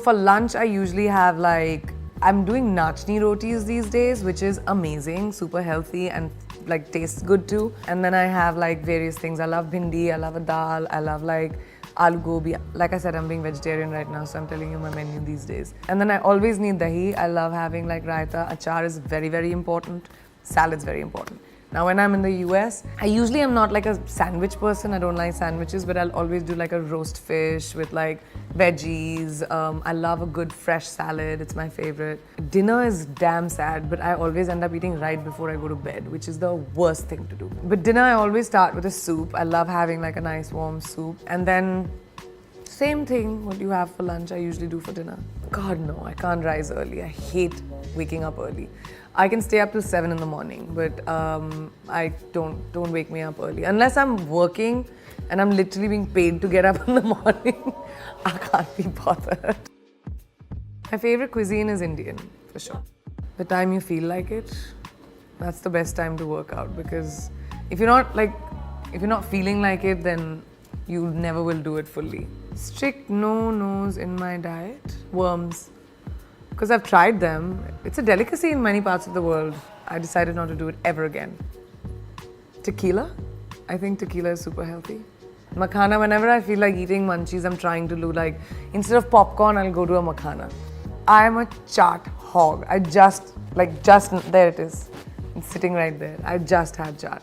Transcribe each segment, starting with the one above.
for lunch, I usually have like, I'm doing nachni rotis these days, which is amazing, super healthy and like tastes good too. And then I have like various things. I love bhindi, I love a dal, I love like aloo gobi. Like I said, I'm being vegetarian right now, so I'm telling you my menu these days. And then I always need dahi. I love having like raita. Achar is very, very important. Salad's very important. Now when I'm in the US, I usually am not like a sandwich person. I don't like sandwiches, but I'll always do like a roast fish with like veggies. I love a good fresh salad. It's my favorite. Dinner is damn sad, but I always end up eating right before I go to bed, which is the worst thing to do. But dinner, I always start with a soup. I love having like a nice warm soup. And then same thing, what you have for lunch, I usually do for dinner. God, no, I can't rise early. I hate waking up early. I can stay up till 7 in the morning, but I don't wake me up early. Unless I'm working and I'm literally being paid to get up in the morning, I can't be bothered. My favorite cuisine is Indian, for sure. The time you feel like it, that's the best time to work out, because if you're not feeling like it, then you never will do it fully. Strict no-nos in my diet. Worms. Because I've tried them. It's a delicacy in many parts of the world. I decided not to do it ever again. Tequila. I think tequila is super healthy. Makhana, whenever I feel like eating munchies, I'm trying to do like, instead of popcorn, I'll go to a makhana. I'm a chaat hog. There it is. It's sitting right there. I just had chaat.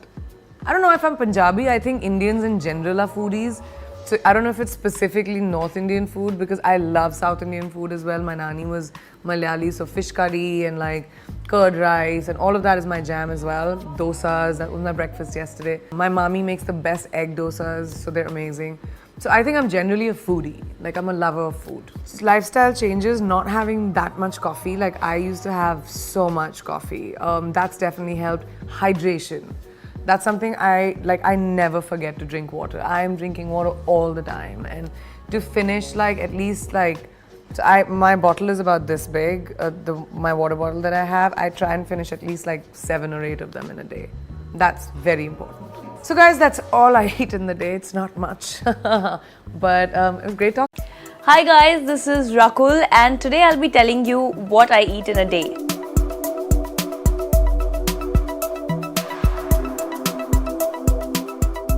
I don't know if I'm Punjabi. I think Indians in general are foodies. So I don't know if it's specifically North Indian food, because I love South Indian food as well. My nani was Malayali, so fish curry and like curd rice and all of that is my jam as well. Dosas, that was my breakfast yesterday. My mommy makes the best egg dosas, so they're amazing. So I think I'm generally a foodie, like I'm a lover of food. So lifestyle changes, not having that much coffee. Like I used to have so much coffee. That's definitely helped. Hydration. That's something I never forget to drink water. I'm drinking water all the time, and to finish like at least like, my bottle is about this big, my water bottle that I have, I try and finish at least like 7 or 8 of them in a day. That's very important. So guys, that's all I eat in the day. It's not much, but it was great talking. Hi guys, this is Rakul and today I'll be telling you what I eat in a day.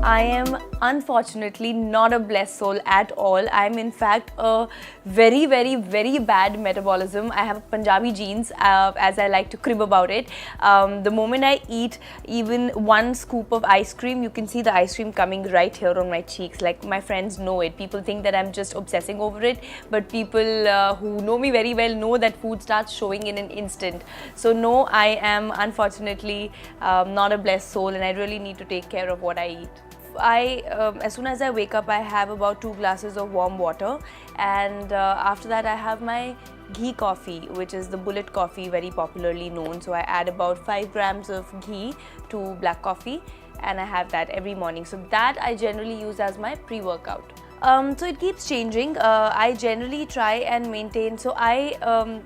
I am unfortunately not a blessed soul at all. I'm in fact a very, very, very bad metabolism. I have Punjabi genes, as I like to crib about it. The moment I eat even one scoop of ice cream, you can see the ice cream coming right here on my cheeks. Like my friends know it. People think that I'm just obsessing over it, but people who know me very well know that food starts showing in an instant. So no, I am unfortunately not a blessed soul, and I really need to take care of what I eat. As soon as I wake up, I have about 2 glasses of warm water, and after that I have my ghee coffee, which is the bullet coffee, very popularly known. So I add about 5 grams of ghee to black coffee, and I have that every morning. So that I generally use as my pre-workout. So it keeps changing. I generally try and maintain. So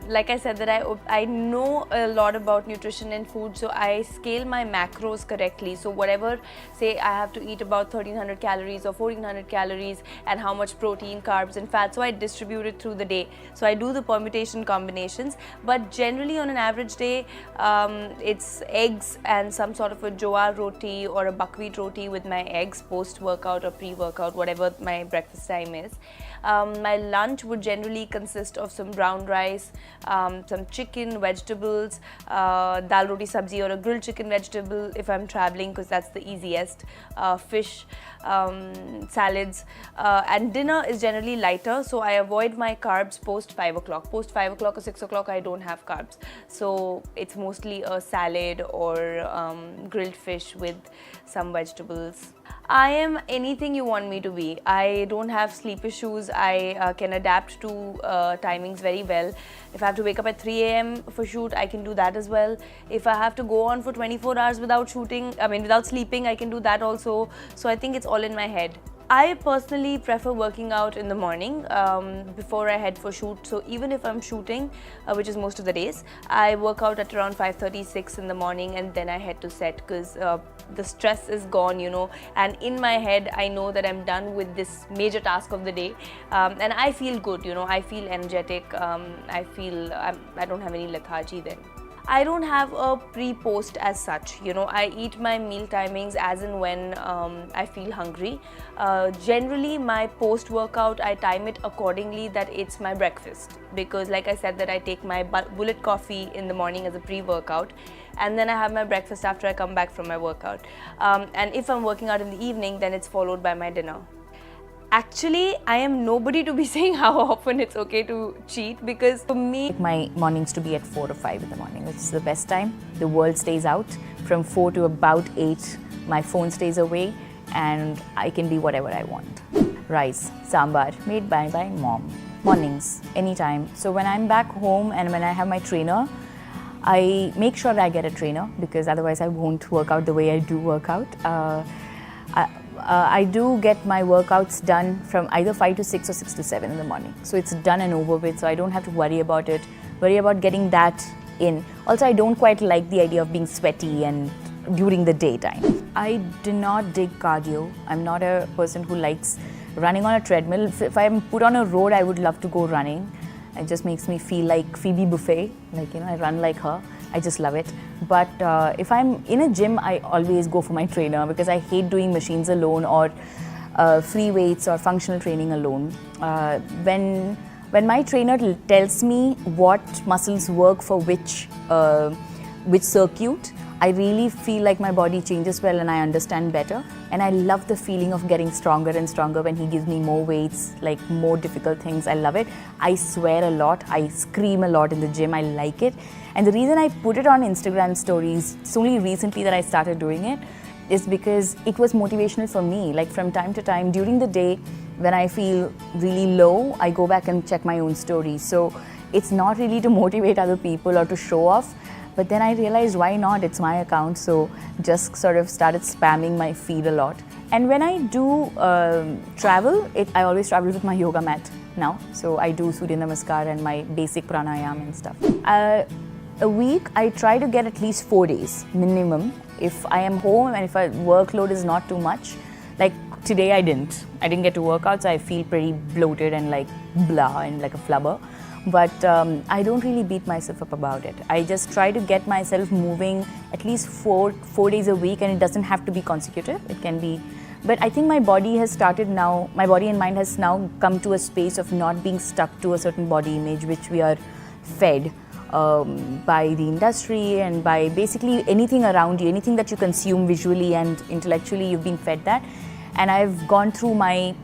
like I said, that I know a lot about nutrition and food. So I scale my macros correctly. So whatever, say I have to eat about 1300 calories or 1400 calories, and how much protein, carbs and fat. So I distribute it through the day. So I do the permutation combinations. But generally on an average day, it's eggs and some sort of a jowar roti or a buckwheat roti with my eggs post-workout or pre-workout, whatever my breakfast time is. My lunch would generally consist of some brown rice, some chicken, vegetables, dal roti sabzi or a grilled chicken vegetable if I'm traveling, because that's the easiest, fish, salads, and dinner is generally lighter, so I avoid my carbs post 5 o'clock. Post 5 o'clock or 6 o'clock I don't have carbs, so it's mostly a salad or grilled fish with some vegetables. I am anything you want me to be. I don't have sleep issues. I can adapt to timings very well. If I have to wake up at 3 a.m. for shoot, I can do that as well. If I have to go on for 24 hours without sleeping, I can do that also. So I think it's all in my head. I personally prefer working out in the morning before I head for shoot. So even if I'm shooting, which is most of the days, I work out at around 5:36 in the morning, and then I head to set, because the stress is gone, you know, and in my head I know that I'm done with this major task of the day, and I feel good, you know, I feel energetic, I don't have any lethargy then. I don't have a pre-post as such, you know, I eat my meal timings as and when I feel hungry. Generally my post-workout, I time it accordingly that it's my breakfast, because like I said that I take my bullet coffee in the morning as a pre-workout, and then I have my breakfast after I come back from my workout. And if I'm working out in the evening, then it's followed by my dinner. Actually, I am nobody to be saying how often it's okay to cheat, because for me, my mornings to be at 4 or 5 in the morning. It's the best time. The world stays out. From 4 to about 8, my phone stays away and I can be whatever I want. Rice, sambar, made by mom. Mornings, anytime. So when I'm back home and when I have my trainer, I make sure that I get a trainer, because otherwise I won't work out the way I do work out. I do get my workouts done from either 5 to 6 or 6 to 7 in the morning. So it's done and over with, so I don't have to worry about getting that in. Also, I don't quite like the idea of being sweaty and during the daytime. I do not dig cardio. I'm not a person who likes running on a treadmill. If I'm put on a road, I would love to go running. It just makes me feel like Phoebe Buffet, like, you know, I run like her. I just love it. But if I'm in a gym, I always go for my trainer, because I hate doing machines alone or free weights or functional training alone. When my trainer tells me what muscles work for which circuit, I really feel like my body changes well and I understand better. And I love the feeling of getting stronger and stronger when he gives me more weights, like more difficult things. I love it. I swear a lot. I scream a lot in the gym. I like it. And the reason I put it on Instagram stories, it's only recently that I started doing it, is because it was motivational for me. Like from time to time during the day, when I feel really low, I go back and check my own stories. So it's not really to motivate other people or to show off. But then I realized, why not? It's my account, so just sort of started spamming my feed a lot. And when I do travel, I always travel with my yoga mat now. So I do Surya Namaskar and my basic pranayam and stuff. A week, I try to get at least 4 days minimum. If I am home and if my workload is not too much, like today I didn't get to work out, so I feel pretty bloated and like blah and like a flubber. But I don't really beat myself up about it. I just try to get myself moving at least four days a week, and it doesn't have to be consecutive. It can be, but I think my body has started now, my body and mind has now come to a space of not being stuck to a certain body image which we are fed by the industry and by basically anything around you, anything that you consume visually and intellectually, you've been fed that. And I've gone through my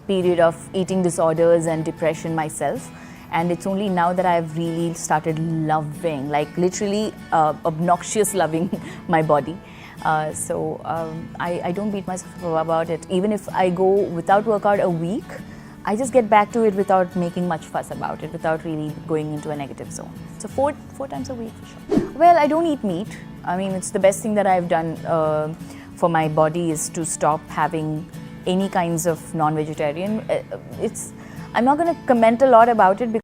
period of eating disorders and depression myself. And it's only now that I've really started loving, like literally obnoxious loving my body. So I don't beat myself up about it. Even if I go without workout a week, I just get back to it without making much fuss about it, without really going into a negative zone. So four times a week for sure. Well, I don't eat meat. I mean, it's the best thing that I've done for my body is to stop having any kinds of non-vegetarian. I'm not going to comment a lot about it because